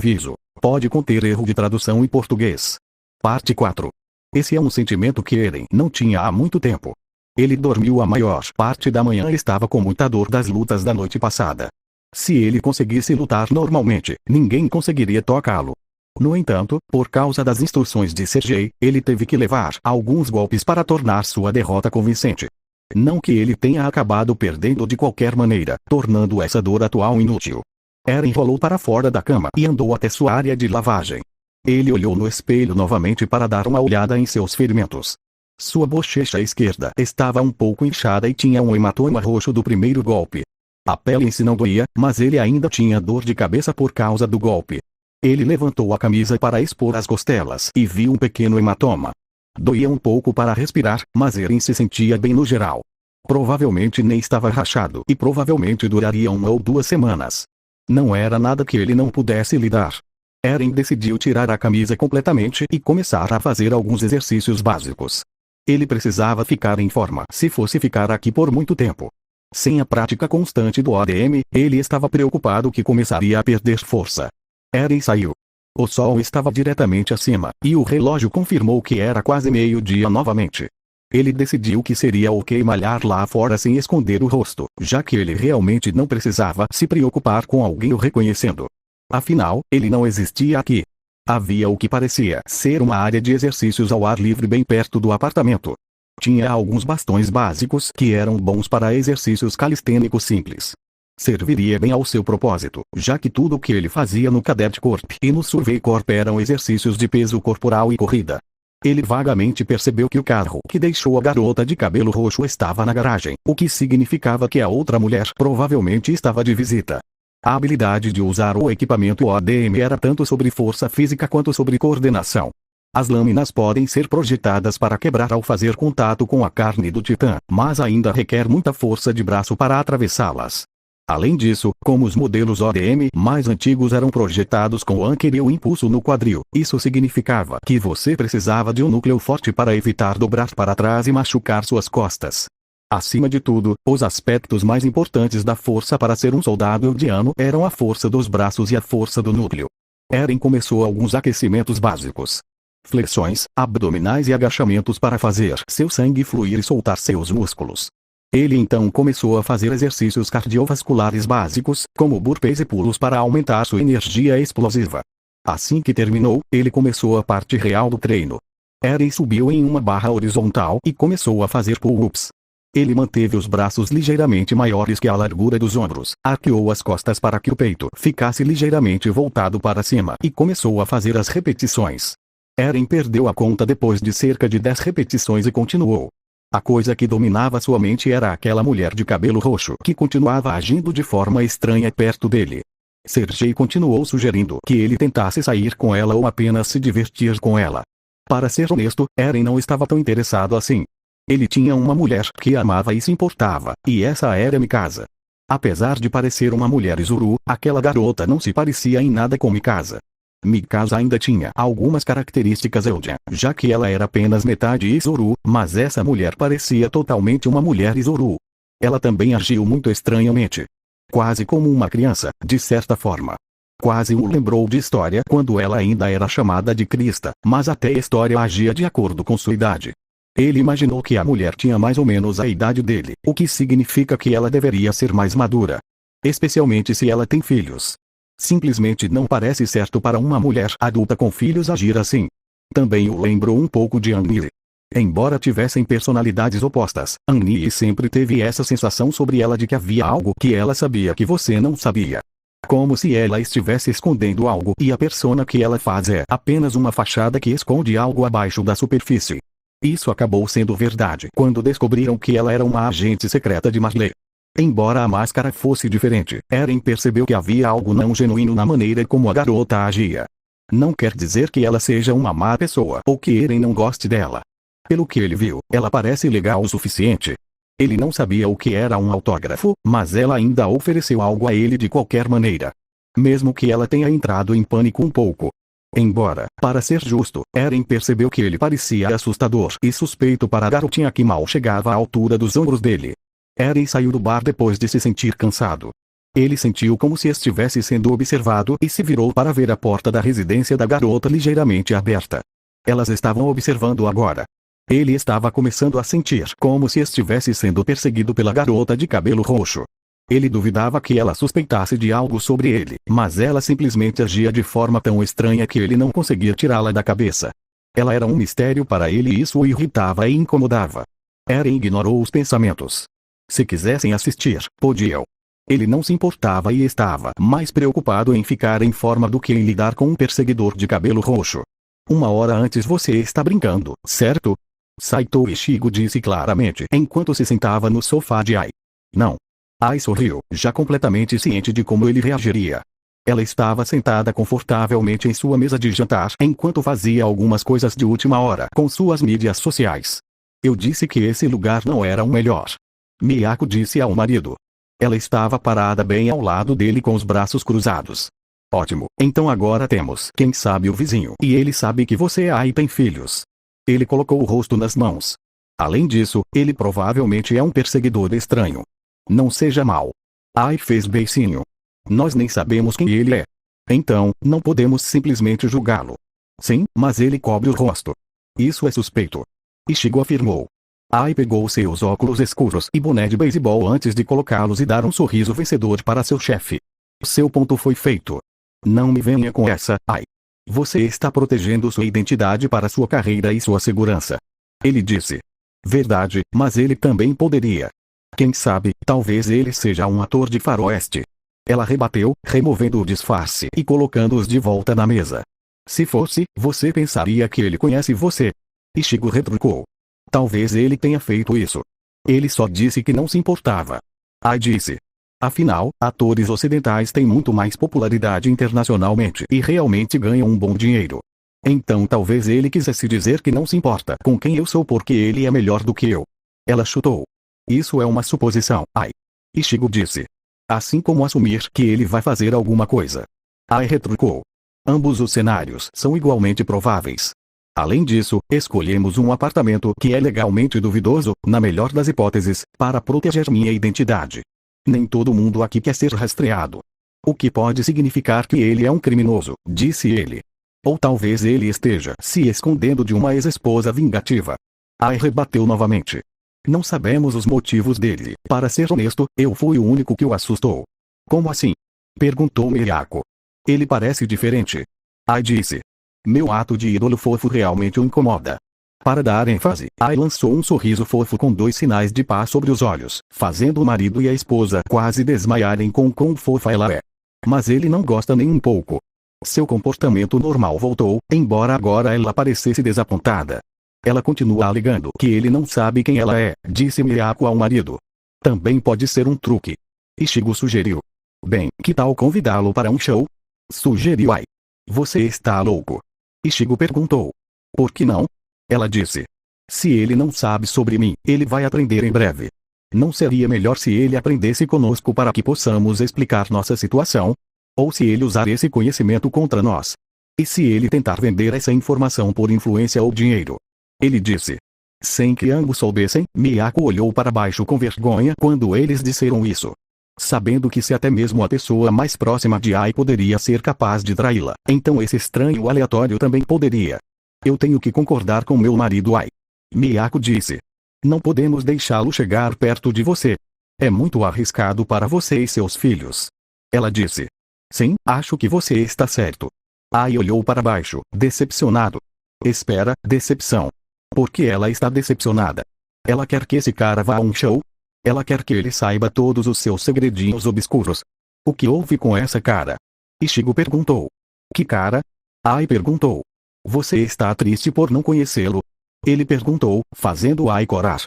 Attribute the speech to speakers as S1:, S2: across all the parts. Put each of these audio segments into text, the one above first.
S1: aviso: pode conter erro de tradução em português. Parte 4. Esse é um sentimento que Eren não tinha há muito tempo. Ele dormiu a maior parte da manhã e estava com muita dor das lutas da noite passada. Se ele conseguisse lutar normalmente, ninguém conseguiria tocá-lo. No entanto, por causa das instruções de Sergei, ele teve que levar alguns golpes para tornar sua derrota convincente. Não que ele tenha acabado perdendo de qualquer maneira, tornando essa dor atual inútil. Eren rolou para fora da cama e andou até sua área de lavagem. Ele olhou no espelho novamente para dar uma olhada em seus ferimentos. Sua bochecha esquerda estava um pouco inchada e tinha um hematoma roxo do primeiro golpe. A pele em si não doía, mas ele ainda tinha dor de cabeça por causa do golpe. Ele levantou a camisa para expor as costelas e viu um pequeno hematoma. Doía um pouco para respirar, mas Eren se sentia bem no geral. Provavelmente nem estava rachado e provavelmente duraria 1 ou 2 semanas. Não era nada que ele não pudesse lidar. Eren decidiu tirar a camisa completamente e começar a fazer alguns exercícios básicos. Ele precisava ficar em forma se fosse ficar aqui por muito tempo. Sem a prática constante do ADM, ele estava preocupado que começaria a perder força. Eren saiu. O sol estava diretamente acima, e o relógio confirmou que era quase meio-dia novamente. Ele decidiu que seria ok malhar lá fora sem esconder o rosto, já que ele realmente não precisava se preocupar com alguém o reconhecendo. Afinal, ele não existia aqui. Havia o que parecia ser uma área de exercícios ao ar livre bem perto do apartamento. Tinha alguns bastões básicos que eram bons para exercícios calistênicos simples. Serviria bem ao seu propósito, já que tudo o que ele fazia no Cadet Corp e no Survey Corp eram exercícios de peso corporal e corrida. Ele vagamente percebeu que o carro que deixou a garota de cabelo roxo estava na garagem, o que significava que a outra mulher provavelmente estava de visita. A habilidade de usar o equipamento ODM era tanto sobre força física quanto sobre coordenação. As lâminas podem ser projetadas para quebrar ao fazer contato com a carne do titã, mas ainda requer muita força de braço para atravessá-las. Além disso, como os modelos ODM mais antigos eram projetados com o anker e o impulso no quadril, isso significava que você precisava de um núcleo forte para evitar dobrar para trás e machucar suas costas. Acima de tudo, os aspectos mais importantes da força para ser um soldado eldiano eram a força dos braços e a força do núcleo. Eren começou alguns aquecimentos básicos. Flexões, abdominais e agachamentos para fazer seu sangue fluir e soltar seus músculos. Ele então começou a fazer exercícios cardiovasculares básicos, como burpees e pulos para aumentar sua energia explosiva. Assim que terminou, ele começou a parte real do treino. Eren subiu em uma barra horizontal e começou a fazer pull-ups. Ele manteve os braços ligeiramente maiores que a largura dos ombros, arqueou as costas para que o peito ficasse ligeiramente voltado para cima e começou a fazer as repetições. Eren perdeu a conta depois de cerca de 10 repetições e continuou. A coisa que dominava sua mente era aquela mulher de cabelo roxo que continuava agindo de forma estranha perto dele. Sergei continuou sugerindo que ele tentasse sair com ela ou apenas se divertir com ela. Para ser honesto, Eren não estava tão interessado assim. Ele tinha uma mulher que amava e se importava, e essa era Mikasa. Apesar de parecer uma mulher Izuru, aquela garota não se parecia em nada com Mikasa. Mikasa ainda tinha algumas características Eldian, já que ela era apenas metade Izuru, mas essa mulher parecia totalmente uma mulher Izuru. Ela também agiu muito estranhamente. Quase como uma criança, de certa forma. Quase o lembrou de História quando ela ainda era chamada de Krista, mas até História agia de acordo com sua idade. Ele imaginou que a mulher tinha mais ou menos a idade dele, o que significa que ela deveria ser mais madura. Especialmente se ela tem filhos. Simplesmente não parece certo para uma mulher adulta com filhos agir assim. Também o lembrou um pouco de Annie. Embora tivessem personalidades opostas, Annie sempre teve essa sensação sobre ela de que havia algo que ela sabia que você não sabia. Como se ela estivesse escondendo algo e a persona que ela faz é apenas uma fachada que esconde algo abaixo da superfície. Isso acabou sendo verdade quando descobriram que ela era uma agente secreta de Marley. Embora a máscara fosse diferente, Eren percebeu que havia algo não genuíno na maneira como a garota agia. Não quer dizer que ela seja uma má pessoa ou que Eren não goste dela. Pelo que ele viu, ela parece legal o suficiente. Ele não sabia o que era um autógrafo, mas ela ainda ofereceu algo a ele de qualquer maneira. Mesmo que ela tenha entrado em pânico um pouco. Embora, para ser justo, Eren percebeu que ele parecia assustador e suspeito para a garotinha que mal chegava à altura dos ombros dele. Eren saiu do bar depois de se sentir cansado. Ele sentiu como se estivesse sendo observado e se virou para ver a porta da residência da garota ligeiramente aberta. Elas estavam observando agora. Ele estava começando a sentir como se estivesse sendo perseguido pela garota de cabelo roxo. Ele duvidava que ela suspeitasse de algo sobre ele, mas ela simplesmente agia de forma tão estranha que ele não conseguia tirá-la da cabeça. Ela era um mistério para ele e isso o irritava e incomodava. Eren ignorou os pensamentos. Se quisessem assistir, podiam. Ele não se importava e estava mais preocupado em ficar em forma do que em lidar com um perseguidor de cabelo roxo. 1 hora antes você está brincando, certo? Saito Ichigo disse claramente enquanto se sentava no sofá de Ai. Não. Ai sorriu, já completamente ciente de como ele reagiria. Ela estava sentada confortavelmente em sua mesa de jantar enquanto fazia algumas coisas de última hora com suas mídias sociais. Eu disse que esse lugar não era o melhor. Miyako disse ao marido. Ela estava parada bem ao lado dele com os braços cruzados. Ótimo, então agora temos quem sabe o vizinho e ele sabe que você Ai tem filhos. Ele colocou o rosto nas mãos. Além disso, ele provavelmente é um perseguidor estranho. Não seja mal. Ai fez beicinho. Nós nem sabemos quem ele é. Então, não podemos simplesmente julgá-lo. Sim, mas ele cobre o rosto. Isso é suspeito. Ichigo afirmou. Ai pegou seus óculos escuros e boné de beisebol antes de colocá-los e dar um sorriso vencedor para seu chefe. Seu ponto foi feito. Não me venha com essa, Ai. Você está protegendo sua identidade para sua carreira e sua segurança. Ele disse. Verdade, mas ele também poderia. Quem sabe, talvez ele seja um ator de faroeste. Ela rebateu, removendo o disfarce e colocando-os de volta na mesa. Se fosse, você pensaria que ele conhece você. Ichigo retrucou. Talvez ele tenha feito isso. Ele só disse que não se importava. Ai disse. Afinal, atores ocidentais têm muito mais popularidade internacionalmente e realmente ganham um bom dinheiro. Então talvez ele quisesse dizer que não se importa com quem eu sou porque ele é melhor do que eu. Ela chutou. Isso é uma suposição, Ai. Ichigo disse. Assim como assumir que ele vai fazer alguma coisa. Ai retrucou. Ambos os cenários são igualmente prováveis. Além disso, escolhemos um apartamento que é legalmente duvidoso, na melhor das hipóteses, para proteger minha identidade. Nem todo mundo aqui quer ser rastreado. O que pode significar que ele é um criminoso, disse ele. Ou talvez ele esteja se escondendo de uma ex-esposa vingativa. Ai rebateu novamente. Não sabemos os motivos dele. Para ser honesto, eu fui o único que o assustou. Como assim? Perguntou Miyako. Ele parece diferente. Ai disse. Meu ato de ídolo fofo realmente o incomoda. Para dar ênfase, Ai lançou um sorriso fofo com 2 sinais de paz sobre os olhos, fazendo o marido e a esposa quase desmaiarem com quão fofa ela é. Mas ele não gosta nem um pouco. Seu comportamento normal voltou, embora agora ela parecesse desapontada. Ela continua alegando que ele não sabe quem ela é, disse Miyako ao marido. Também pode ser um truque. Ichigo sugeriu. Bem, que tal convidá-lo para um show? Sugeriu Ai. Você está louco? Ichigo perguntou. Por que não? Ela disse. Se ele não sabe sobre mim, ele vai aprender em breve. Não seria melhor se ele aprendesse conosco para que possamos explicar nossa situação? Ou se ele usar esse conhecimento contra nós? E se ele tentar vender essa informação por influência ou dinheiro? Ele disse. Sem que ambos soubessem, Miyako olhou para baixo com vergonha quando eles disseram isso. Sabendo que se até mesmo a pessoa mais próxima de Ai poderia ser capaz de traí-la, então esse estranho aleatório também poderia. Eu tenho que concordar com meu marido Ai. Miyako disse. Não podemos deixá-lo chegar perto de você. É muito arriscado para você e seus filhos. Ela disse. Sim, acho que você está certo. Ai olhou para baixo, decepcionado. Espera, decepção. Por que ela está decepcionada? Ela quer que esse cara vá a um show? Ela quer que ele saiba todos os seus segredinhos obscuros. O que houve com essa cara? Ichigo perguntou. Que cara? Ai perguntou. Você está triste por não conhecê-lo? Ele perguntou, fazendo Ai corar.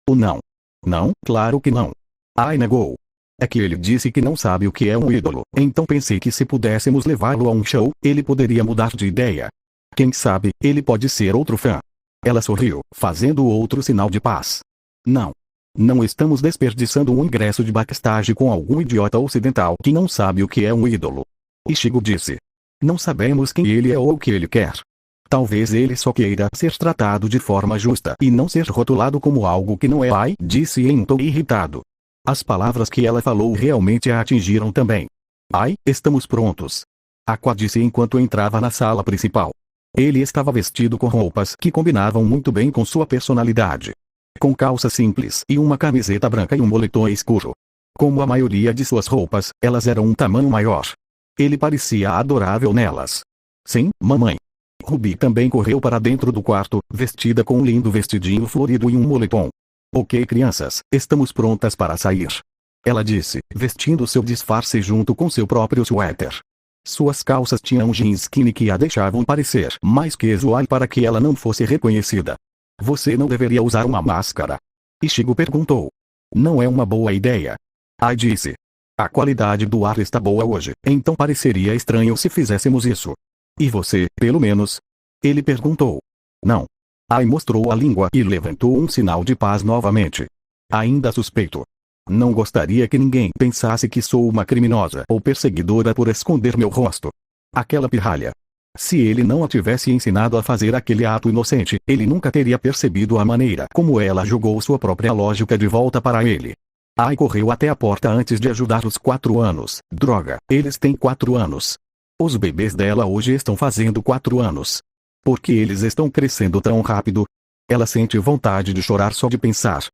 S1: O não. Não, claro que não. Ai negou. É que ele disse que não sabe o que é um ídolo, então pensei que se pudéssemos levá-lo a um show, ele poderia mudar de ideia. Quem sabe, ele pode ser outro fã. Ela sorriu, fazendo outro sinal de paz. Não. Não estamos desperdiçando um ingresso de backstage com algum idiota ocidental que não sabe o que é um ídolo. Ichigo disse. Não sabemos quem ele é ou o que ele quer. Talvez ele só queira ser tratado de forma justa e não ser rotulado como algo que não é Ai, disse em um tom irritado. As palavras que ela falou realmente a atingiram também. Ai, estamos prontos. Aqua disse enquanto entrava na sala principal. Ele estava vestido com roupas que combinavam muito bem com sua personalidade. Com calça simples e uma camiseta branca e um moletom escuro. Como a maioria de suas roupas, elas eram um tamanho maior. Ele parecia adorável nelas. Sim, mamãe. Ruby também correu para dentro do quarto, vestida com um lindo vestidinho florido e um moletom. Ok, crianças, estamos prontas para sair. Ela disse, vestindo seu disfarce junto com seu próprio suéter. Suas calças tinham um jeans skinny que a deixavam parecer mais casual para que ela não fosse reconhecida. Você não deveria usar uma máscara? Ichigo perguntou. Não é uma boa ideia. Ai disse. A qualidade do ar está boa hoje, então pareceria estranho se fizéssemos isso. E você, pelo menos? Ele perguntou. Não. Ai mostrou a língua e levantou um sinal de paz novamente. Ainda suspeito. Não gostaria que ninguém pensasse que sou uma criminosa ou perseguidora por esconder meu rosto. Aquela pirralha. Se ele não a tivesse ensinado a fazer aquele ato inocente, ele nunca teria percebido a maneira como ela jogou sua própria lógica de volta para ele. Ai correu até a porta antes de ajudar os 4 anos. Droga, eles têm 4 anos. Os bebês dela hoje estão fazendo 4 anos. Por que eles estão crescendo tão rápido? Ela sente vontade de chorar só de pensar.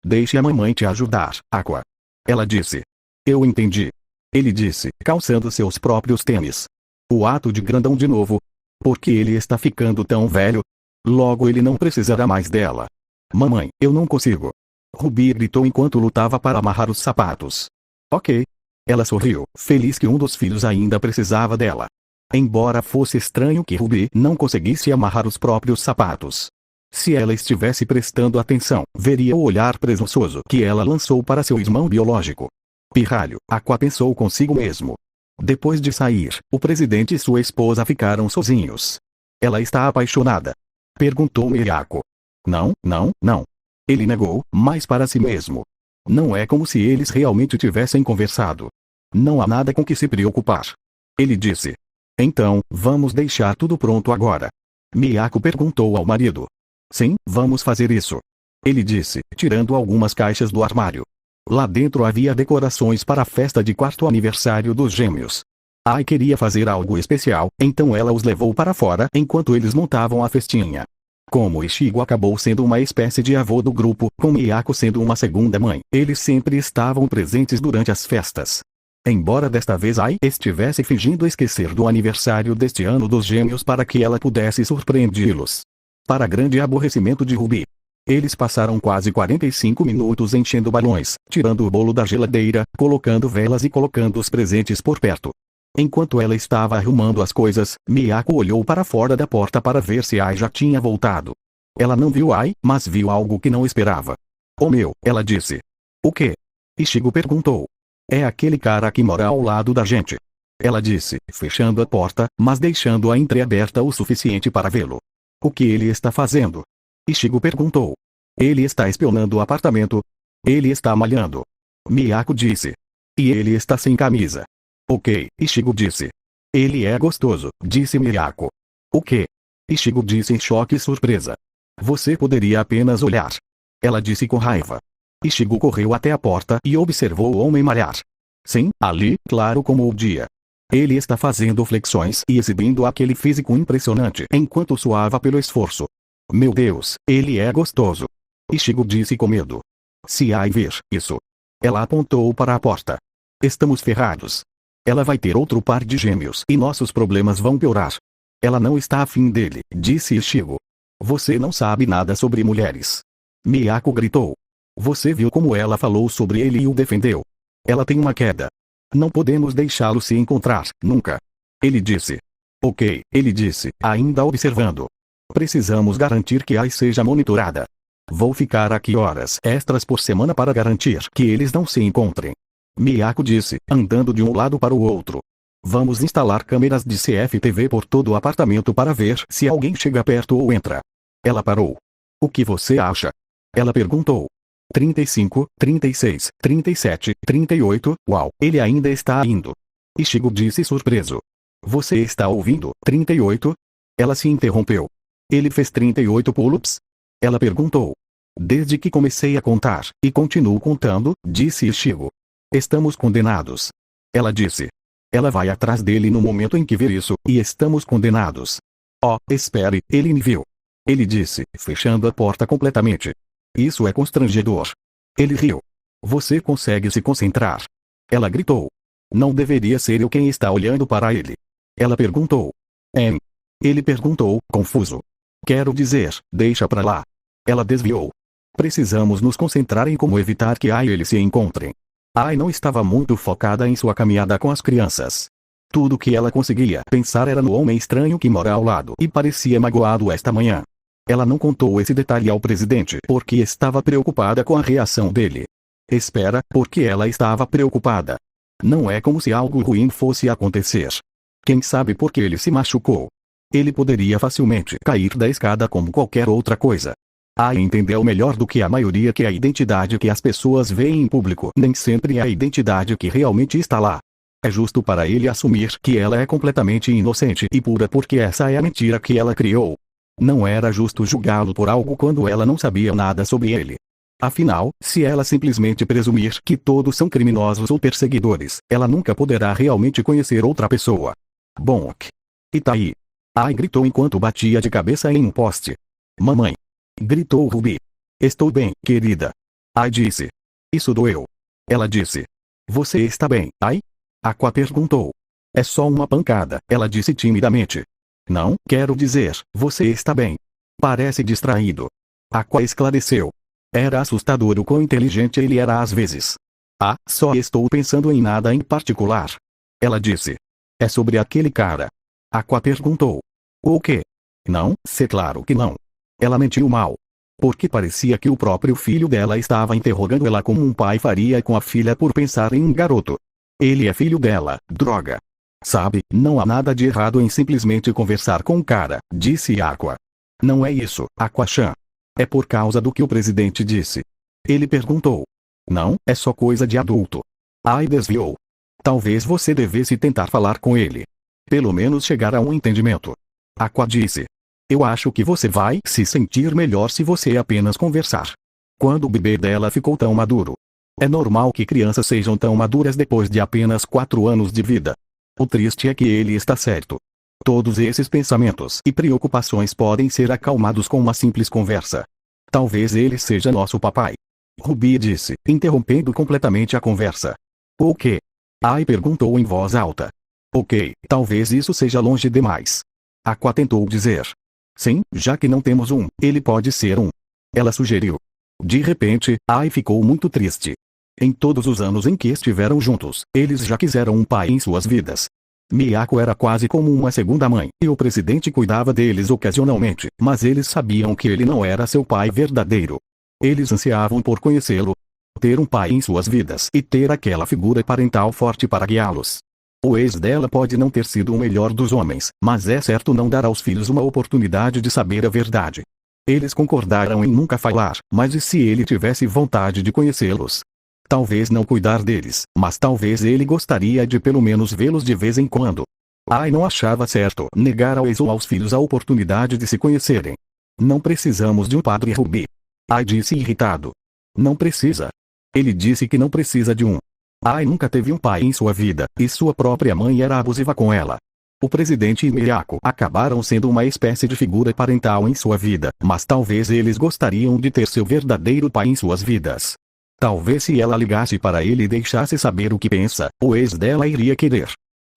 S1: Deixe a mamãe te ajudar, Aqua. Ela disse. Eu entendi. Ele disse, calçando seus próprios tênis. O ato de grandão de novo. Porque ele está ficando tão velho? Logo ele não precisará mais dela. Mamãe, eu não consigo. Ruby gritou enquanto lutava para amarrar os sapatos. Ok. Ela sorriu, feliz que um dos filhos ainda precisava dela. Embora fosse estranho que Ruby não conseguisse amarrar os próprios sapatos. Se ela estivesse prestando atenção, veria o olhar presunçoso que ela lançou para seu irmão biológico. Pirralho, Aqua pensou consigo mesmo. Depois de sair, o presidente e sua esposa ficaram sozinhos. Ela está apaixonada? Perguntou Miyako. Não, não, não. Ele negou, mas para si mesmo. Não é como se eles realmente tivessem conversado. Não há nada com que se preocupar. Ele disse. Então, vamos deixar tudo pronto agora. Miyako perguntou ao marido. Sim, vamos fazer isso. Ele disse, tirando algumas caixas do armário. Lá dentro havia decorações para a festa de 4º aniversário dos gêmeos. Ai queria fazer algo especial, então ela os levou para fora enquanto eles montavam a festinha. Como Ichigo acabou sendo uma espécie de avô do grupo, com Miyako sendo uma segunda mãe, eles sempre estavam presentes durante as festas. Embora desta vez Ai estivesse fingindo esquecer do aniversário deste ano dos gêmeos para que ela pudesse surpreendê-los. Para grande aborrecimento de Ruby. Eles passaram quase 45 minutos enchendo balões, tirando o bolo da geladeira, colocando velas e colocando os presentes por perto. Enquanto ela estava arrumando as coisas, Miyako olhou para fora da porta para ver se Ai já tinha voltado. Ela não viu Ai, mas viu algo que não esperava. Oh meu, ela disse. O quê? Ichigo perguntou. É aquele cara que mora ao lado da gente. Ela disse, fechando a porta, mas deixando-a entreaberta o suficiente para vê-lo. O que ele está fazendo? Ichigo perguntou. Ele está espionando o apartamento. Ele está malhando. Miyako disse. E ele está sem camisa. Ok, Ichigo disse. Ele é gostoso, disse Miyako. O quê? Ichigo disse em choque e surpresa. Você poderia apenas olhar. Ela disse com raiva. Ichigo correu até a porta e observou o homem malhar. Sim, ali, claro como o dia. Ele está fazendo flexões e exibindo aquele físico impressionante enquanto suava pelo esforço. Meu Deus, ele é gostoso. Ichigo disse com medo. Se Ai ver isso. Ela apontou para a porta. Estamos ferrados. Ela vai ter outro par de gêmeos e nossos problemas vão piorar. Ela não está afim dele, disse Ichigo. Você não sabe nada sobre mulheres. Miyako gritou. Você viu como ela falou sobre ele e o defendeu. Ela tem uma queda. Não podemos deixá-lo se encontrar, nunca. Ele disse. Ok, ele disse, ainda observando. Precisamos garantir que Ai seja monitorada. Vou ficar aqui horas extras por semana para garantir que eles não se encontrem. Miyako disse, andando de um lado para o outro. Vamos instalar câmeras de CFTV por todo o apartamento para ver se alguém chega perto ou entra. Ela parou. O que você acha? Ela perguntou. 35, 36, 37, 38, uau, ele ainda está indo. Ichigo disse surpreso. Você está ouvindo, 38? Ela se interrompeu. Ele fez 38 pull-ups? Ela perguntou. Desde que comecei a contar, e continuo contando, disse Ichigo. Estamos condenados. Ela disse. Ela vai atrás dele no momento em que ver isso, e estamos condenados. Oh, espere, ele me viu. Ele disse, fechando a porta completamente. Isso é constrangedor. Ele riu. Você consegue se concentrar? Ela gritou. Não deveria ser eu quem está olhando para ele. Ela perguntou. Ele perguntou, confuso. Quero dizer, deixa pra lá. Ela desviou. Precisamos nos concentrar em como evitar que Ai e ele se encontrem. Ai não estava muito focada em sua caminhada com as crianças. Tudo que ela conseguia pensar era no homem estranho que mora ao lado e parecia magoado esta manhã. Ela não contou esse detalhe ao presidente porque estava preocupada com a reação dele. Espera, porque ela estava preocupada. Não é como se algo ruim fosse acontecer. Quem sabe por que ele se machucou? Ele poderia facilmente cair da escada como qualquer outra coisa. Ai entendeu melhor do que a maioria que a identidade que as pessoas veem em público nem sempre é a identidade que realmente está lá. É justo para ele assumir que ela é completamente inocente e pura porque essa é a mentira que ela criou. Não era justo julgá-lo por algo quando ela não sabia nada sobre ele. Afinal, se ela simplesmente presumir que todos são criminosos ou perseguidores, ela nunca poderá realmente conhecer outra pessoa. Bonk. E tá aí. Ai gritou enquanto batia de cabeça em um poste. Mamãe. Gritou Ruby. Estou bem, querida. Ai disse. Isso doeu. Ela disse. Você está bem, Ai? Aqua perguntou. É só uma pancada, ela disse timidamente. Não, quero dizer, você está bem. Parece distraído. Aqua esclareceu. Era assustador o quão inteligente ele era às vezes. Ah, só estou pensando em nada em particular. Ela disse. É sobre aquele cara. Aqua perguntou. O quê? Não, claro que não. Ela mentiu mal. Porque parecia que o próprio filho dela estava interrogando ela como um pai faria com a filha por pensar em um garoto. Ele é filho dela, droga. Sabe, não há nada de errado em simplesmente conversar com o cara, disse Aqua. Não é isso, Aqua-chan. É por causa do que o presidente disse. Ele perguntou. Não, é só coisa de adulto. Ai desviou. Talvez você devesse tentar falar com ele. Pelo menos chegar a um entendimento. Aqua disse. Eu acho que você vai se sentir melhor se você apenas conversar. Quando o bebê dela ficou tão maduro. É normal que crianças sejam tão maduras depois de apenas 4 anos de vida. O triste é que ele está certo. Todos esses pensamentos e preocupações podem ser acalmados com uma simples conversa. Talvez ele seja nosso papai. Ruby disse, interrompendo completamente a conversa. O quê? Ai perguntou em voz alta. Ok, talvez isso seja longe demais. Aqua tentou dizer. Sim, já que não temos um, ele pode ser um. Ela sugeriu. De repente, Ai ficou muito triste. Em todos os anos em que estiveram juntos, eles já quiseram um pai em suas vidas. Miyako era quase como uma segunda mãe, e o presidente cuidava deles ocasionalmente, mas eles sabiam que ele não era seu pai verdadeiro. Eles ansiavam por conhecê-lo, ter um pai em suas vidas e ter aquela figura parental forte para guiá-los. O ex dela pode não ter sido o melhor dos homens, mas é certo não dar aos filhos uma oportunidade de saber a verdade. Eles concordaram em nunca falar, mas e se ele tivesse vontade de conhecê-los? Talvez não cuidar deles, mas talvez ele gostaria de pelo menos vê-los de vez em quando. Ai não achava certo negar ao ex ou aos filhos a oportunidade de se conhecerem. Não precisamos de um padre Ruby. Ai disse irritado. Não precisa. Ele disse que não precisa de um. Ai nunca teve um pai em sua vida, e sua própria mãe era abusiva com ela. O presidente e Miyako acabaram sendo uma espécie de figura parental em sua vida, mas talvez eles gostariam de ter seu verdadeiro pai em suas vidas. Talvez se ela ligasse para ele e deixasse saber o que pensa, o ex dela iria querer.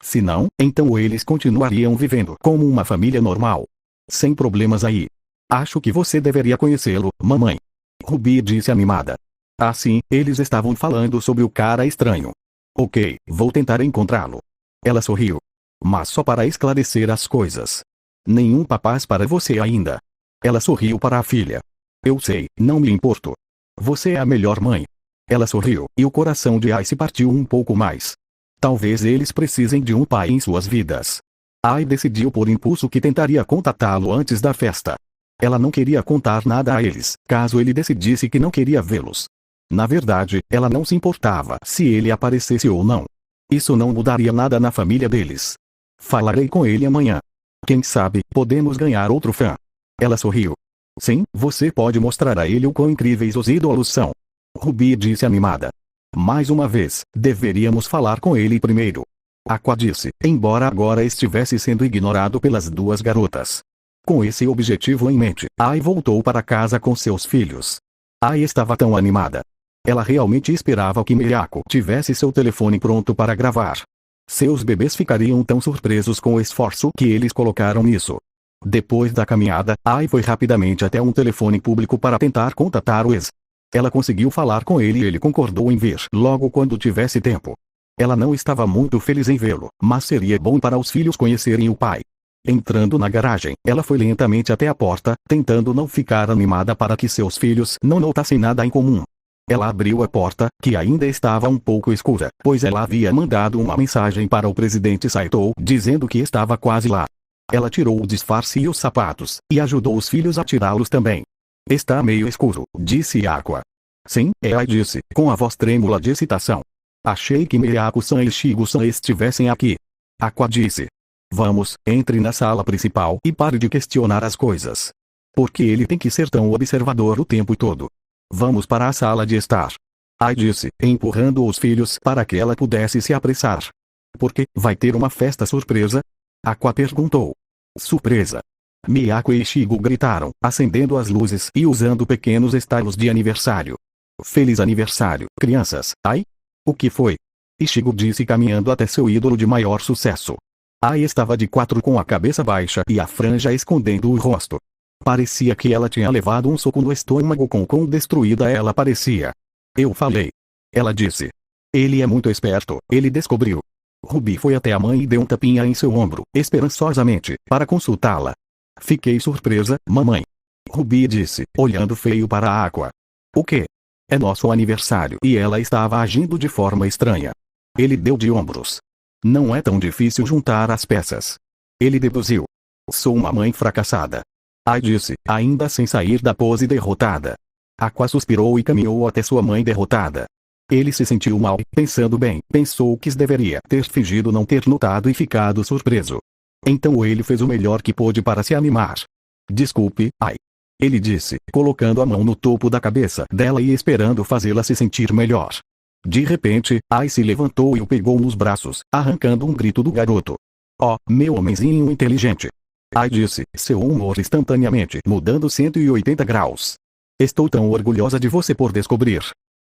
S1: Se não, então eles continuariam vivendo como uma família normal. Sem problemas aí. Acho que você deveria conhecê-lo, mamãe. Ruby disse animada. Assim, eles estavam falando sobre o cara estranho. Ok, vou tentar encontrá-lo. Ela sorriu. Mas só para esclarecer as coisas. Nenhum papaz para você ainda. Ela sorriu para a filha. Eu sei, não me importo. Você é a melhor mãe. Ela sorriu, e o coração de Ai se partiu um pouco mais. Talvez eles precisem de um pai em suas vidas. Ai decidiu por impulso que tentaria contatá-lo antes da festa. Ela não queria contar nada a eles, caso ele decidisse que não queria vê-los. Na verdade, ela não se importava se ele aparecesse ou não. Isso não mudaria nada na família deles. Falarei com ele amanhã. Quem sabe, podemos ganhar outro fã. Ela sorriu. Sim, você pode mostrar a ele o quão incríveis os ídolos são. Ruby disse animada. Mais uma vez, deveríamos falar com ele primeiro. Aqua disse, embora agora estivesse sendo ignorado pelas duas garotas. Com esse objetivo em mente, Ai voltou para casa com seus filhos. Ai estava tão animada. Ela realmente esperava que Miyako tivesse seu telefone pronto para gravar. Seus bebês ficariam tão surpresos com o esforço que eles colocaram nisso. Depois da caminhada, Ai foi rapidamente até um telefone público para tentar contatar o ex. Ela conseguiu falar com ele e ele concordou em vir logo quando tivesse tempo. Ela não estava muito feliz em vê-lo, mas seria bom para os filhos conhecerem o pai. Entrando na garagem, ela foi lentamente até a porta, tentando não ficar animada para que seus filhos não notassem nada em comum. Ela abriu a porta, que ainda estava um pouco escura, pois ela havia mandado uma mensagem para o presidente Saito, dizendo que estava quase lá. Ela tirou o disfarce e os sapatos, e ajudou os filhos a tirá-los também. Está meio escuro, disse Aqua. Sim, Ai disse, com a voz trêmula de excitação. Achei que Miyako-san e Shigo-san estivessem aqui. Aqua disse. Vamos, entre na sala principal e pare de questionar as coisas. Por que ele tem que ser tão observador o tempo todo? Vamos para a sala de estar. Ai disse, empurrando os filhos para que ela pudesse se apressar. Porque, vai ter uma festa surpresa? Aqua perguntou. Surpresa. Miyako e Shigo gritaram, acendendo as luzes e usando pequenos estalos de aniversário. Feliz aniversário, crianças. Ai? O que foi? Shigo disse caminhando até seu ídolo de maior sucesso. Ai estava de quatro com a cabeça baixa e a franja escondendo o rosto. Parecia que ela tinha levado um soco no estômago com quão destruída ela parecia. Eu falei. Ela disse. Ele é muito esperto, ele descobriu. Ruby foi até a mãe e deu um tapinha em seu ombro, esperançosamente, para consultá-la. Fiquei surpresa, mamãe. Ruby disse, olhando feio para a Aqua. O quê? É nosso aniversário e ela estava agindo de forma estranha. Ele deu de ombros. Não é tão difícil juntar as peças. Ele deduziu. Sou uma mãe fracassada. Ai disse, ainda sem sair da pose derrotada. Aqua suspirou e caminhou até sua mãe derrotada. Ele se sentiu mal, pensando bem, pensou que deveria ter fingido não ter notado e ficado surpreso. Então ele fez o melhor que pôde para se animar. Desculpe, Ai. Ele disse, colocando a mão no topo da cabeça dela e esperando fazê-la se sentir melhor. De repente, Ai se levantou e o pegou nos braços, arrancando um grito do garoto. Oh, meu homenzinho inteligente. Ai disse, seu humor instantaneamente mudando 180 graus. Estou tão orgulhosa de você por descobrir.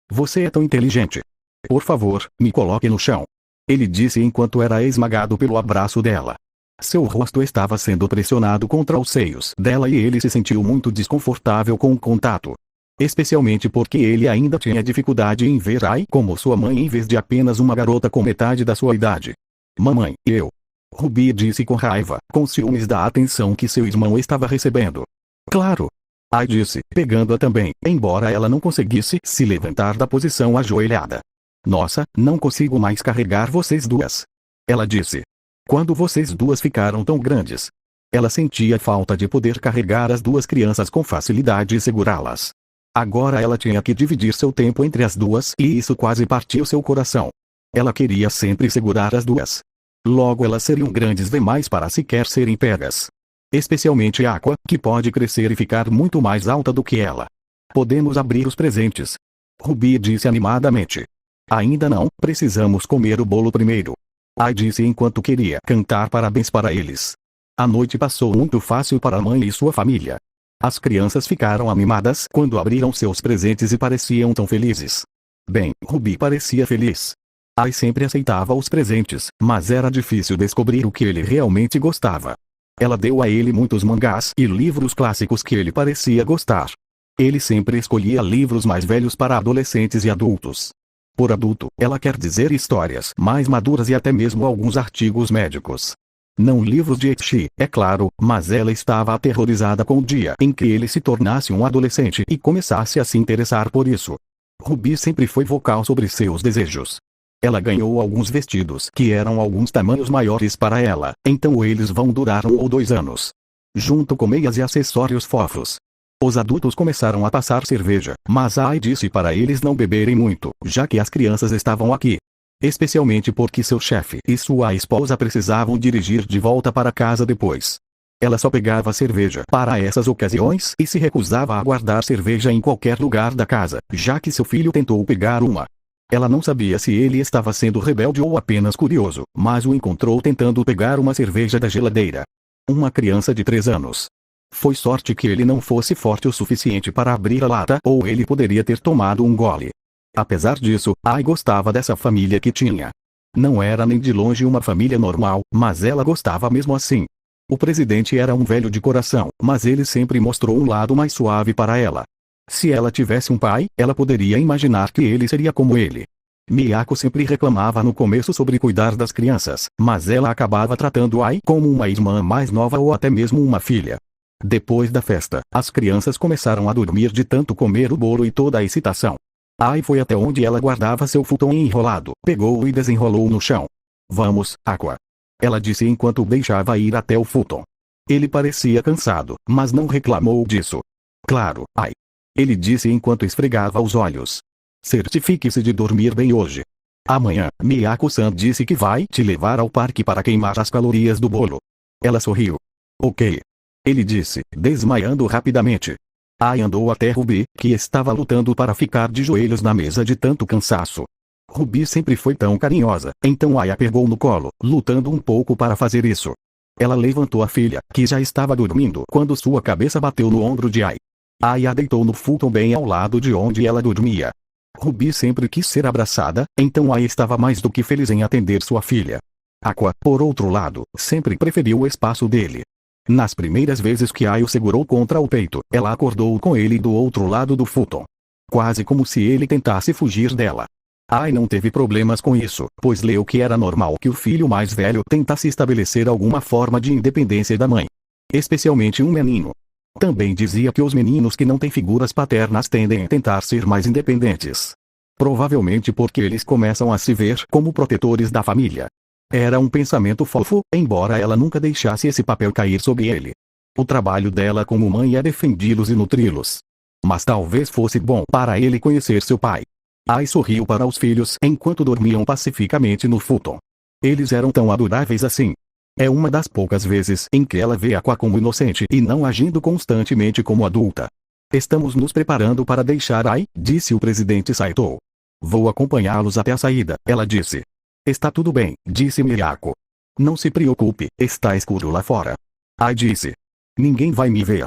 S1: Você é tão inteligente. Por favor, me coloque no chão. Ele disse enquanto era esmagado pelo abraço dela. Seu rosto estava sendo pressionado contra os seios dela e ele se sentiu muito desconfortável com o contato. Especialmente porque ele ainda tinha dificuldade em ver Ai como sua mãe em vez de apenas uma garota com metade da sua idade. Mamãe, eu. Ruby disse com raiva, com ciúmes da atenção que seu irmão estava recebendo. Claro. Ai disse, pegando-a também, embora ela não conseguisse se levantar da posição ajoelhada. Nossa, não consigo mais carregar vocês duas. Ela disse. Quando vocês duas ficaram tão grandes. Ela sentia falta de poder carregar as duas crianças com facilidade e segurá-las. Agora ela tinha que dividir seu tempo entre as duas e isso quase partiu seu coração. Ela queria sempre segurar as duas. Logo elas seriam grandes demais para sequer serem pegas. Especialmente Aqua, que pode crescer e ficar muito mais alta do que ela. Podemos abrir os presentes. Ruby disse animadamente. Ainda não, precisamos comer o bolo primeiro. Ai disse enquanto queria cantar parabéns para eles. A noite passou muito fácil para a mãe e sua família. As crianças ficaram animadas quando abriram seus presentes e pareciam tão felizes. Bem, Ruby parecia feliz. Ai sempre aceitava os presentes, mas era difícil descobrir o que ele realmente gostava. Ela deu a ele muitos mangás e livros clássicos que ele parecia gostar. Ele sempre escolhia livros mais velhos para adolescentes e adultos. Por adulto, ela quer dizer histórias mais maduras e até mesmo alguns artigos médicos. Não livros de ecchi, é claro, mas ela estava aterrorizada com o dia em que ele se tornasse um adolescente e começasse a se interessar por isso. Ruby sempre foi vocal sobre seus desejos. Ela ganhou alguns vestidos que eram alguns tamanhos maiores para ela, então eles vão durar 1 ou 2 anos. Junto com meias e acessórios fofos. Os adultos começaram a passar cerveja, mas Ai disse para eles não beberem muito, já que as crianças estavam aqui. Especialmente porque seu chefe e sua esposa precisavam dirigir de volta para casa depois. Ela só pegava cerveja para essas ocasiões e se recusava a guardar cerveja em qualquer lugar da casa, já que seu filho tentou pegar uma. Ela não sabia se ele estava sendo rebelde ou apenas curioso, mas o encontrou tentando pegar uma cerveja da geladeira. Uma criança de 3 anos. Foi sorte que ele não fosse forte o suficiente para abrir a lata ou ele poderia ter tomado um gole. Apesar disso, Ai gostava dessa família que tinha. Não era nem de longe uma família normal, mas ela gostava mesmo assim. O presidente era um velho de coração, mas ele sempre mostrou um lado mais suave para ela. Se ela tivesse um pai, ela poderia imaginar que ele seria como ele. Miyako sempre reclamava no começo sobre cuidar das crianças, mas ela acabava tratando Ai como uma irmã mais nova ou até mesmo uma filha. Depois da festa, as crianças começaram a dormir de tanto comer o bolo e toda a excitação. Ai foi até onde ela guardava seu futon enrolado, pegou-o e desenrolou no chão. Vamos, Aqua. Ela disse enquanto o deixava ir até o futon. Ele parecia cansado, mas não reclamou disso. Claro, Ai. Ele disse enquanto esfregava os olhos. Certifique-se de dormir bem hoje. Amanhã, Miyako-san disse que vai te levar ao parque para queimar as calorias do bolo. Ela sorriu. Ok. Ele disse, desmaiando rapidamente. Ai andou até Ruby, que estava lutando para ficar de joelhos na mesa de tanto cansaço. Ruby sempre foi tão carinhosa, então Ai a pegou no colo, lutando um pouco para fazer isso. Ela levantou a filha, que já estava dormindo quando sua cabeça bateu no ombro de Ai. Ai a deitou no futon bem ao lado de onde ela dormia. Ruby sempre quis ser abraçada, então Ai estava mais do que feliz em atender sua filha. Aqua, por outro lado, sempre preferiu o espaço dele. Nas primeiras vezes que Ai o segurou contra o peito, ela acordou com ele do outro lado do futon. Quase como se ele tentasse fugir dela. Ai não teve problemas com isso, pois leu que era normal que o filho mais velho tentasse estabelecer alguma forma de independência da mãe. Especialmente um menino. Também dizia que os meninos que não têm figuras paternas tendem a tentar ser mais independentes. Provavelmente porque eles começam a se ver como protetores da família. Era um pensamento fofo, embora ela nunca deixasse esse papel cair sobre ele. O trabalho dela como mãe é defendê-los e nutri-los. Mas talvez fosse bom para ele conhecer seu pai. Ai sorriu para os filhos enquanto dormiam pacificamente no futon. Eles eram tão adoráveis assim. É uma das poucas vezes em que ela vê Aqua como inocente e não agindo constantemente como adulta. Estamos nos preparando para deixar Ai, disse o presidente Saito. Vou acompanhá-los até a saída, ela disse. Está tudo bem, disse Miyako. Não se preocupe, está escuro lá fora. Ai disse. Ninguém vai me ver.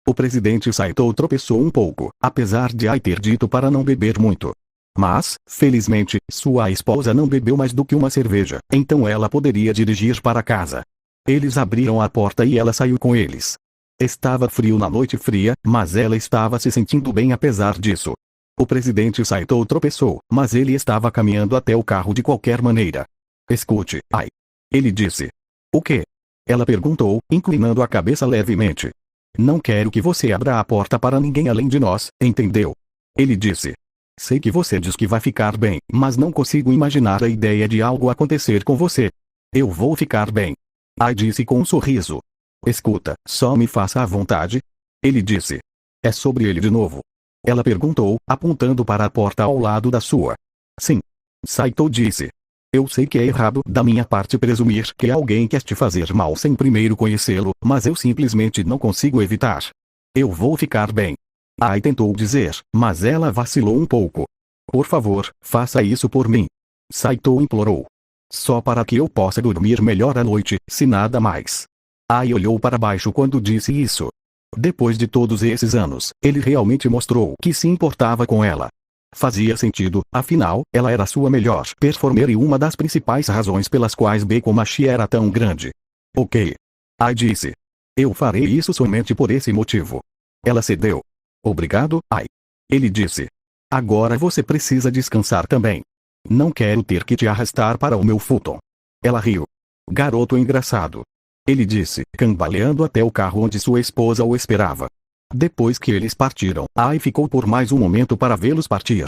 S1: O presidente Saito tropeçou um pouco, apesar de Ai ter dito para não beber muito. Mas, felizmente, sua esposa não bebeu mais do que uma cerveja, então ela poderia dirigir para casa. Eles abriram a porta e ela saiu com eles. Estava frio na noite fria, mas ela estava se sentindo bem apesar disso. O presidente Saito tropeçou, mas ele estava caminhando até o carro de qualquer maneira. Escute, Ai. Ele disse. O quê? Ela perguntou, inclinando a cabeça levemente. Não quero que você abra a porta para ninguém além de nós, entendeu? Ele disse. Sei que você diz que vai ficar bem, mas não consigo imaginar a ideia de algo acontecer com você. Eu vou ficar bem. Ai disse com um sorriso. Escuta, só me faça à vontade. Ele disse. É sobre ele de novo. Ela perguntou, apontando para a porta ao lado da sua. Sim. Saito disse. Eu sei que é errado da minha parte presumir que alguém quer te fazer mal sem primeiro conhecê-lo, mas eu simplesmente não consigo evitar. Eu vou ficar bem. Ai tentou dizer, mas ela vacilou um pouco. Por favor, faça isso por mim. Saito implorou. Só para que eu possa dormir melhor à noite, se nada mais. Ai olhou para baixo quando disse isso. Depois de todos esses anos, ele realmente mostrou que se importava com ela. Fazia sentido, afinal, ela era sua melhor performer e uma das principais razões pelas quais Bekomachi era tão grande. Ok. Ai disse. Eu farei isso somente por esse motivo. Ela cedeu. Obrigado, Ai. Ele disse. Agora você precisa descansar também. Não quero ter que te arrastar para o meu futon. Ela riu. Garoto engraçado. Ele disse, cambaleando até o carro onde sua esposa o esperava. Depois que eles partiram, Ai ficou por mais um momento para vê-los partir.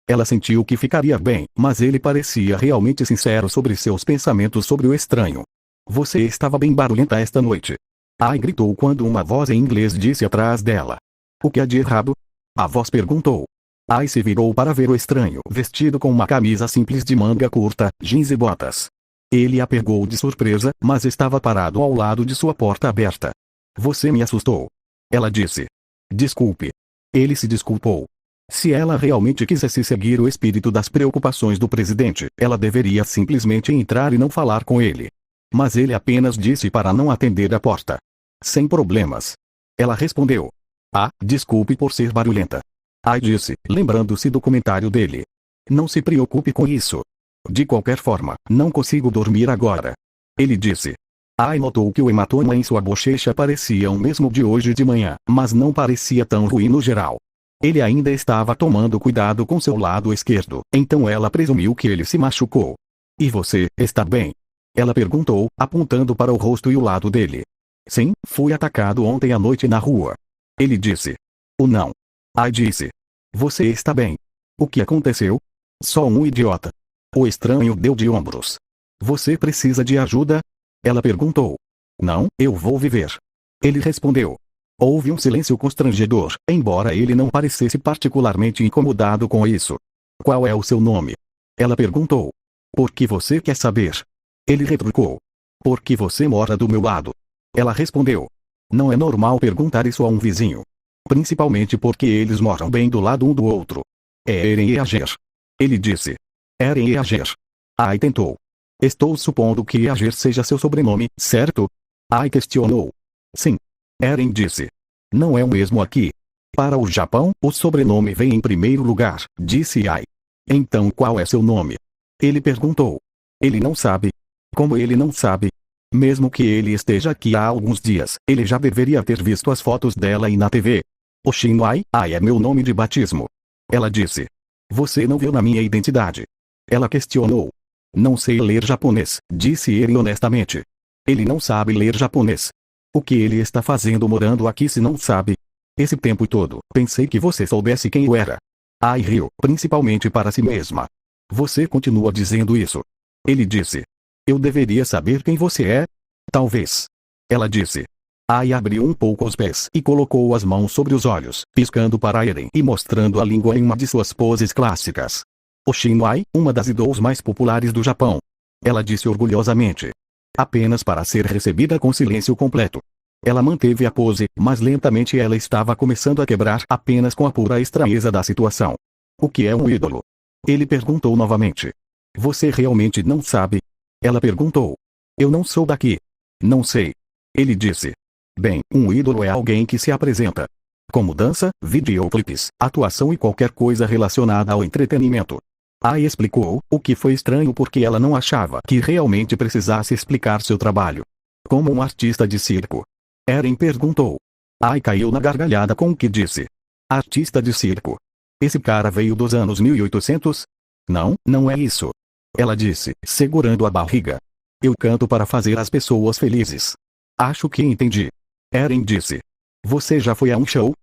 S1: Ela sentiu que ficaria bem, mas ele parecia realmente sincero sobre seus pensamentos sobre o estranho. Você estava bem barulhenta esta noite. Ai gritou quando uma voz em inglês disse atrás dela. O que há de errado? A voz perguntou. Ai se virou para ver o estranho vestido com uma camisa simples de manga curta, jeans e botas. Ele a pegou de surpresa, mas estava parado ao lado de sua porta aberta. Você me assustou. Ela disse. Desculpe. Ele se desculpou. Se ela realmente quisesse seguir o espírito das preocupações do presidente, ela deveria simplesmente entrar e não falar com ele. Mas ele apenas disse para não atender a porta. Sem problemas. Ela respondeu. Ah, desculpe por ser barulhenta. Ai disse, lembrando-se do comentário dele. Não se preocupe com isso. De qualquer forma, não consigo dormir agora. Ele disse. Ai notou que o hematoma em sua bochecha parecia o mesmo de hoje de manhã, mas não parecia tão ruim no geral. Ele ainda estava tomando cuidado com seu lado esquerdo, então ela presumiu que ele se machucou. E você, está bem? Ela perguntou, apontando para o rosto e o lado dele. Sim, fui atacado ontem à noite na rua. Ele disse. O não. Ai disse. Você está bem? O que aconteceu? Só um idiota. O estranho deu de ombros. Você precisa de ajuda? Ela perguntou. Não, eu vou viver. Ele respondeu. Houve um silêncio constrangedor, embora ele não parecesse particularmente incomodado com isso. Qual é o seu nome? Ela perguntou. Por que você quer saber? Ele retrucou. Porque você mora do meu lado. Ela respondeu. Não é normal perguntar isso a um vizinho. Principalmente porque eles moram bem do lado um do outro. É Eren Yeager. Ele disse. Eren Yeager. Ai tentou. Estou supondo que Yeager seja seu sobrenome, certo? Ai questionou. Sim. Eren disse. Não é o mesmo aqui. Para o Japão, o sobrenome vem em primeiro lugar, disse Ai. Então qual é seu nome? Ele perguntou. Ele não sabe. Como ele não sabe? Mesmo que ele esteja aqui há alguns dias, ele já deveria ter visto as fotos dela e na TV. Oshinwai, Ai é meu nome de batismo. Ela disse. Você não viu na minha identidade? Ela questionou. Não sei ler japonês, disse ele honestamente. Ele não sabe ler japonês. O que ele está fazendo morando aqui se não sabe? Esse tempo todo, pensei que você soubesse quem eu era. Ai riu, principalmente para si mesma. Você continua dizendo isso. Ele disse. Eu deveria saber quem você é? Talvez. Ela disse. Ai abriu um pouco os pés e colocou as mãos sobre os olhos, piscando para Eren e mostrando a língua em uma de suas poses clássicas. Oshinwai, uma das idols mais populares do Japão. Ela disse orgulhosamente. Apenas para ser recebida com silêncio completo. Ela manteve a pose, mas lentamente ela estava começando a quebrar apenas com a pura estranheza da situação. O que é um ídolo? Ele perguntou novamente. Você realmente não sabe? Ela perguntou. Eu não sou daqui. Não sei. Ele disse. Bem, um ídolo é alguém que se apresenta. Como dança, videoclipes, atuação e qualquer coisa relacionada ao entretenimento. Ai explicou, o que foi estranho porque ela não achava que realmente precisasse explicar seu trabalho. Como um artista de circo. Eren perguntou. Ai caiu na gargalhada com o que disse. Artista de circo. Esse cara veio dos anos 1800? Não, não é isso. Ela disse, segurando a barriga. Eu canto para fazer as pessoas felizes. Acho que entendi. Eren disse. Você já foi a um show?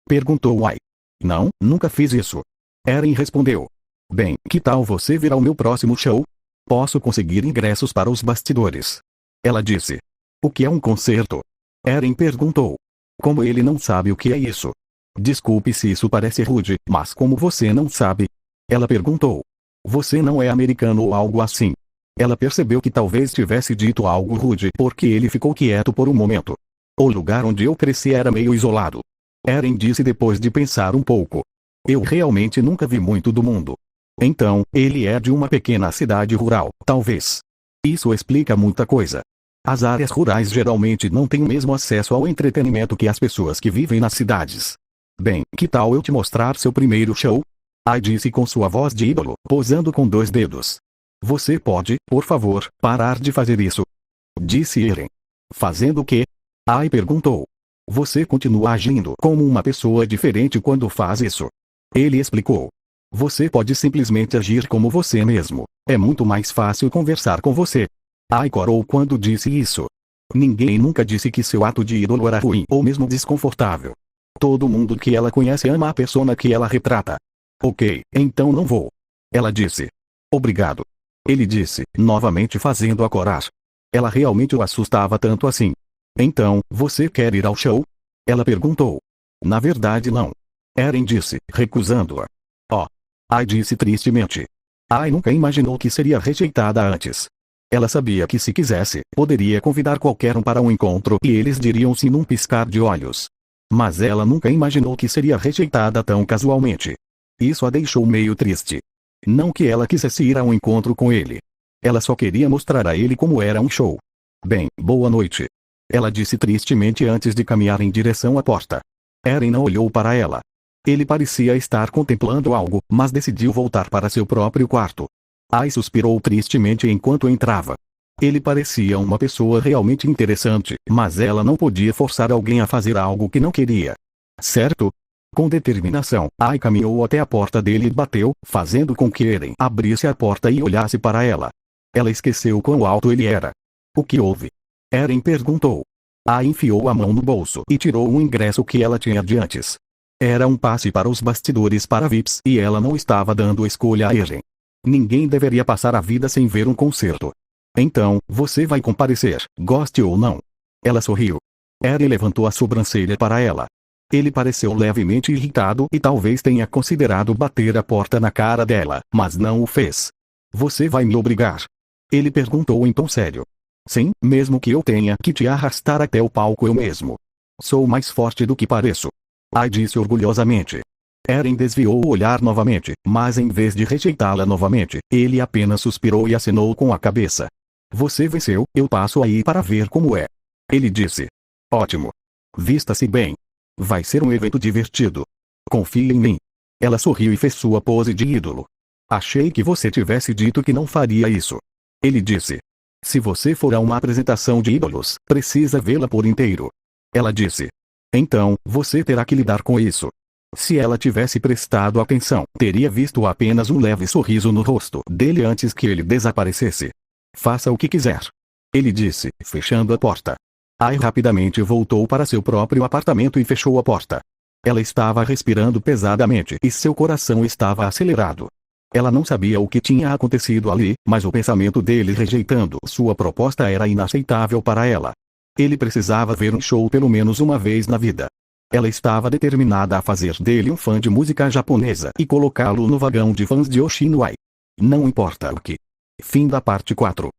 S1: Perguntou Ai. Não, nunca fiz isso. Eren respondeu. Bem, que tal você vir ao meu próximo show? Posso conseguir ingressos para os bastidores. Ela disse. O que é um concerto? Eren perguntou. Como ele não sabe o que é isso? Desculpe se isso parece rude, mas como você não sabe? Ela perguntou. Você não é americano ou algo assim? Ela percebeu que talvez tivesse dito algo rude porque ele ficou quieto por um momento. O lugar onde eu cresci era meio isolado. Eren disse depois de pensar um pouco. Eu realmente nunca vi muito do mundo. Então, ele é de uma pequena cidade rural, talvez. Isso explica muita coisa. As áreas rurais geralmente não têm o mesmo acesso ao entretenimento que as pessoas que vivem nas cidades. Bem, que tal eu te mostrar seu primeiro show? Ai disse com sua voz de ídolo, posando com 2 dedos. Você pode, por favor, parar de fazer isso? Disse Eren. Fazendo o quê? Ai perguntou. Você continua agindo como uma pessoa diferente quando faz isso. Ele explicou. Você pode simplesmente agir como você mesmo. É muito mais fácil conversar com você. Ai corou quando disse isso. Ninguém nunca disse que seu ato de ídolo era ruim ou mesmo desconfortável. Todo mundo que ela conhece ama a persona que ela retrata. Ok, então não vou. Ela disse. Obrigado. Ele disse, novamente fazendo-a corar. Ela realmente o assustava tanto assim. Então, você quer ir ao show? Ela perguntou. Na verdade não. Eren disse, recusando-a. Oh. Ai disse tristemente. Ai nunca imaginou que seria rejeitada antes. Ela sabia que se quisesse, poderia convidar qualquer um para um encontro e eles diriam sim num piscar de olhos. Mas ela nunca imaginou que seria rejeitada tão casualmente. Isso a deixou meio triste. Não que ela quisesse ir a um encontro com ele. Ela só queria mostrar a ele como era um show. Bem, boa noite. Ela disse tristemente antes de caminhar em direção à porta. Eren não olhou para ela. Ele parecia estar contemplando algo, mas decidiu voltar para seu próprio quarto. Ai suspirou tristemente enquanto entrava. Ele parecia uma pessoa realmente interessante, mas ela não podia forçar alguém a fazer algo que não queria. Certo? Com determinação, Ai caminhou até a porta dele e bateu, fazendo com que Eren abrisse a porta e olhasse para ela. Ela esqueceu quão alto ele era. O que houve? Eren perguntou. Ai enfiou a mão no bolso e tirou um ingresso que ela tinha de antes. Era um passe para os bastidores para VIPs e ela não estava dando escolha a Eren. Ninguém deveria passar a vida sem ver um concerto. Então, você vai comparecer, goste ou não. Ela sorriu. Eren levantou a sobrancelha para ela. Ele pareceu levemente irritado e talvez tenha considerado bater a porta na cara dela, mas não o fez. Você vai me obrigar? Ele perguntou em tom sério. Sim, mesmo que eu tenha que te arrastar até o palco eu mesmo. Sou mais forte do que pareço. Ai disse orgulhosamente. Eren desviou o olhar novamente, mas em vez de rejeitá-la novamente, ele apenas suspirou e acenou com a cabeça. Você venceu, eu passo aí para ver como é. Ele disse. Ótimo. Vista-se bem. Vai ser um evento divertido. Confie em mim. Ela sorriu e fez sua pose de ídolo. Achei que você tivesse dito que não faria isso. Ele disse. Se você for a uma apresentação de ídolos, precisa vê-la por inteiro. Ela disse. Então, você terá que lidar com isso. Se ela tivesse prestado atenção, teria visto apenas um leve sorriso no rosto dele antes que ele desaparecesse. Faça o que quiser. Ele disse, fechando a porta. Ai rapidamente voltou para seu próprio apartamento e fechou a porta. Ela estava respirando pesadamente e seu coração estava acelerado. Ela não sabia o que tinha acontecido ali, mas o pensamento dele rejeitando sua proposta era inaceitável para ela. Ele precisava ver um show pelo menos uma vez na vida. Ela estava determinada a fazer dele um fã de música japonesa e colocá-lo no vagão de fãs de Oshinwai. Não importa o que. Fim da parte 4.